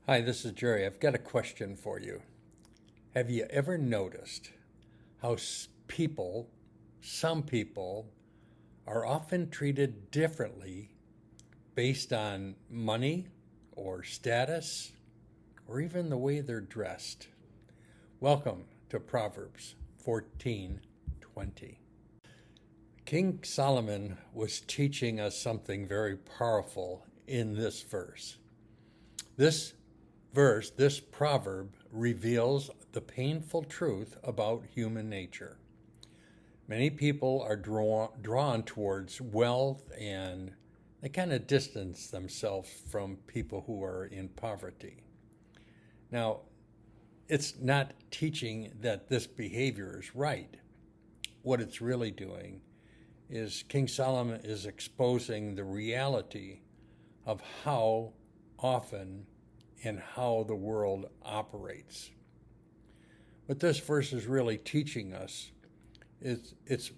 Hi, this is Jerry. I've got a question for you. Have you ever noticed how some people, are often treated differently based on money or status or even the way they're dressed? Welcome to Proverbs 14:20. King Solomon was teaching us something very powerful in this verse. This proverb reveals the painful truth about human nature. Many people are drawn towards wealth and they kind of distance themselves from people who are in poverty. Now, it's not teaching that this behavior is right. What it's really doing is King Solomon is exposing the reality of how often and how the world operates. What this verse is really teaching us is its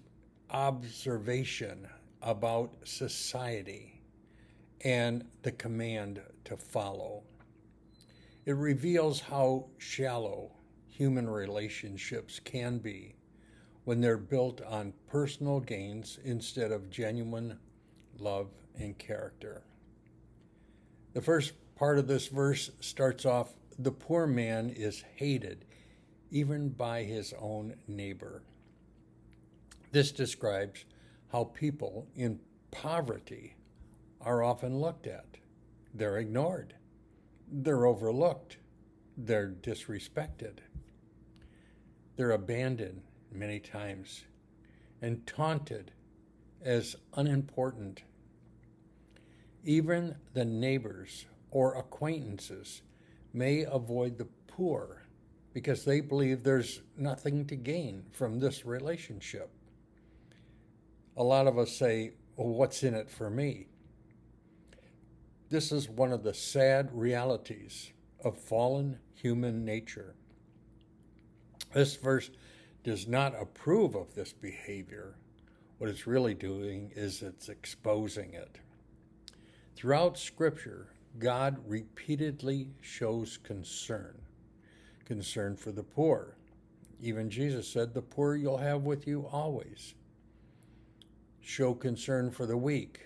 observation about society and the command to follow. It reveals how shallow human relationships can be when they're built on personal gains instead of genuine love and character. The first part of this verse starts off, the poor man is hated even by his own neighbor. This describes how people in poverty are often looked at. They're ignored. They're overlooked. They're disrespected. They're abandoned many times and taunted as unimportant. Even the neighbors or acquaintances may avoid the poor because they believe there's nothing to gain from this relationship. A lot of us say, well, what's in it for me? This is one of the sad realities of fallen human nature. This verse does not approve of this behavior. What it's really doing is it's exposing it. Throughout Scripture, God repeatedly shows concern for the poor. Even Jesus said, the poor you'll have with you always. Show concern for the weak,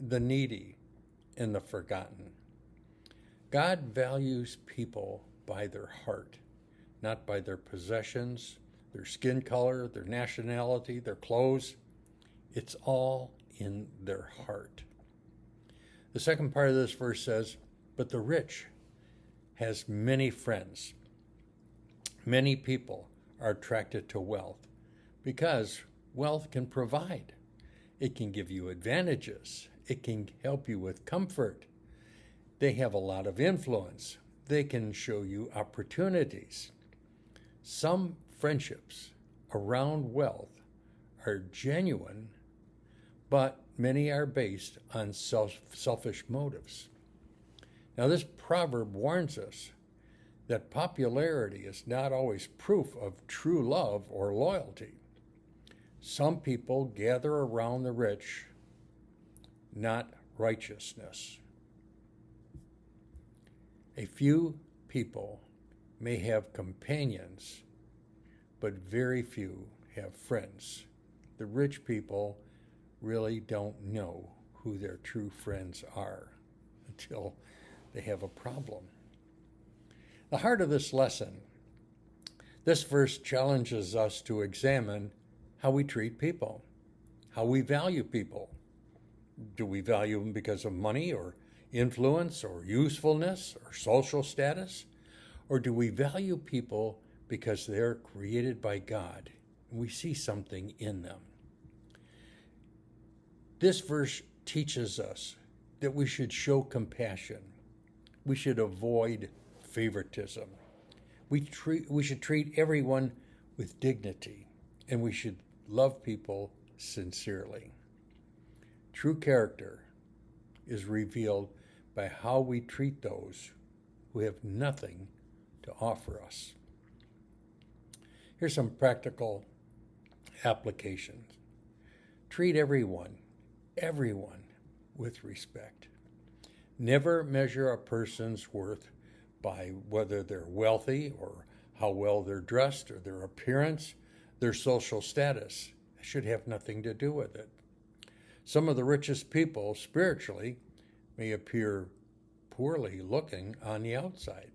the needy, and the forgotten. God values people by their heart, not by their possessions, their skin color, their nationality, their clothes. It's all in their heart. The second part of this verse says, but the rich has many friends. Many people are attracted to wealth because wealth can provide. It can give you advantages. It can help you with comfort. They have a lot of influence. They can show you opportunities. Some friendships around wealth are genuine, but many are based on selfish motives. Now, this proverb warns us that popularity is not always proof of true love or loyalty. Some people gather around the rich, not righteousness. A few people may have companions, but very few have friends. The rich people really don't know who their true friends are until they have a problem. The heart of this lesson, this verse challenges us to examine how we treat people, how we value people. Do we value them because of money or influence or usefulness or social status? Or do we value people because they're created by God and we see something in them? This verse teaches us that we should show compassion. We should avoid favoritism. We should treat everyone with dignity, and we should love people sincerely. True character is revealed by how we treat those who have nothing to offer us. Here's some practical applications. Treat everyone with respect. Never measure a person's worth by whether they're wealthy or how well they're dressed or their appearance, their social status. It should have nothing to do with it. Some of the richest people spiritually may appear poorly looking on the outside.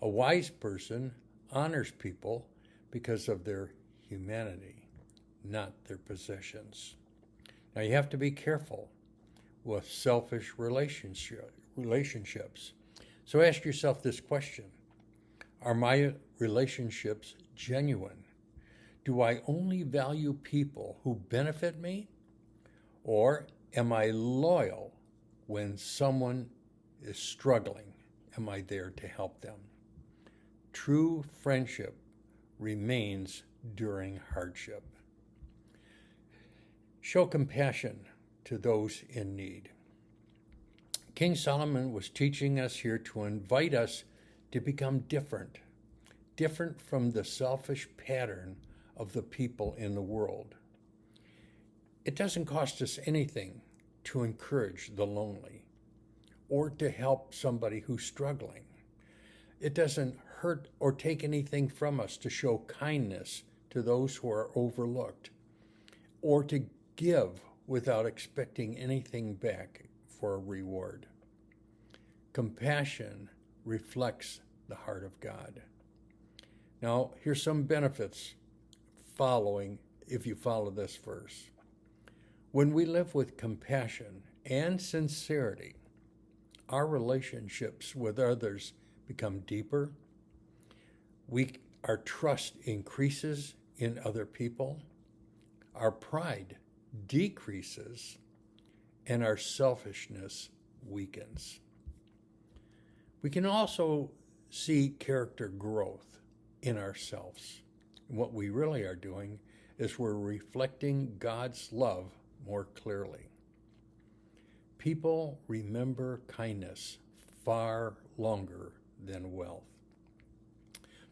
A wise person honors people because of their humanity, not their possessions. Now you have to be careful with selfish relationships. So ask yourself this question: are my relationships genuine? Do I only value people who benefit me? Or am I loyal when someone is struggling? Am I there to help them? True friendship remains during hardship. Show compassion to those in need. King Solomon was teaching us here to invite us to become different from the selfish pattern of the people in the world. It doesn't cost us anything to encourage the lonely or to help somebody who's struggling. It doesn't hurt or take anything from us to show kindness to those who are overlooked or to give without expecting anything back for a reward. Compassion reflects the heart of God. Now, here's some benefits if you follow this verse. When we live with compassion and sincerity, our relationships with others become deeper. Our trust increases in other people. Our pride decreases, and our selfishness weakens. We can also see character growth in ourselves. What we really are doing is we're reflecting God's love more clearly. People remember kindness far longer than wealth.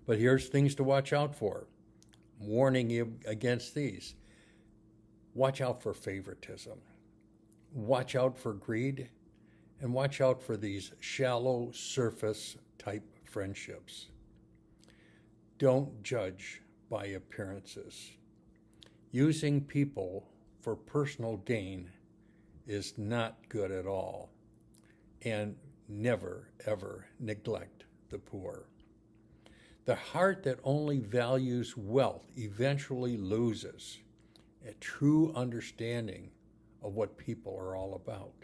But here's things to watch out for. I'm warning you against these. Watch out for favoritism. Watch out for greed. And watch out for these shallow surface type friendships. Don't judge by appearances. Using people for personal gain is not good at all. And never, ever neglect the poor. The heart that only values wealth eventually loses a true understanding of what people are all about.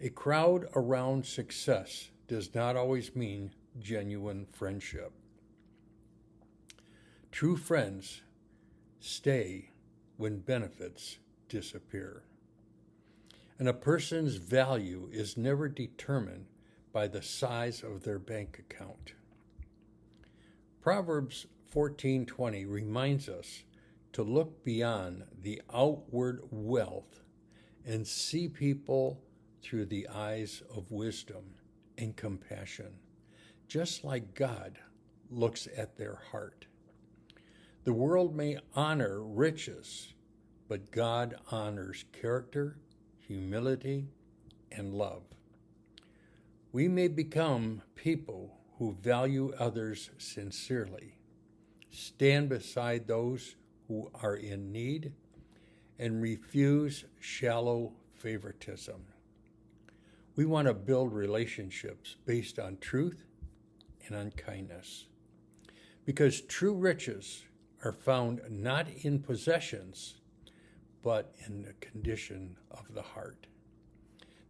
A crowd around success does not always mean genuine friendship. True friends stay when benefits disappear. And a person's value is never determined by the size of their bank account. Proverbs 14:20 reminds us to look beyond the outward wealth and see people through the eyes of wisdom and compassion, just like God looks at their heart. The world may honor riches, but God honors character, humility, and love. We may become people who value others sincerely, stand beside those who are in need, and refuse shallow favoritism. We want to build relationships based on truth and on kindness, because true riches are found not in possessions, but in the condition of the heart.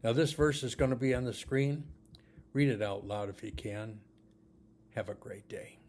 Now, this verse is going to be on the screen. Read it out loud if you can. Have a great day.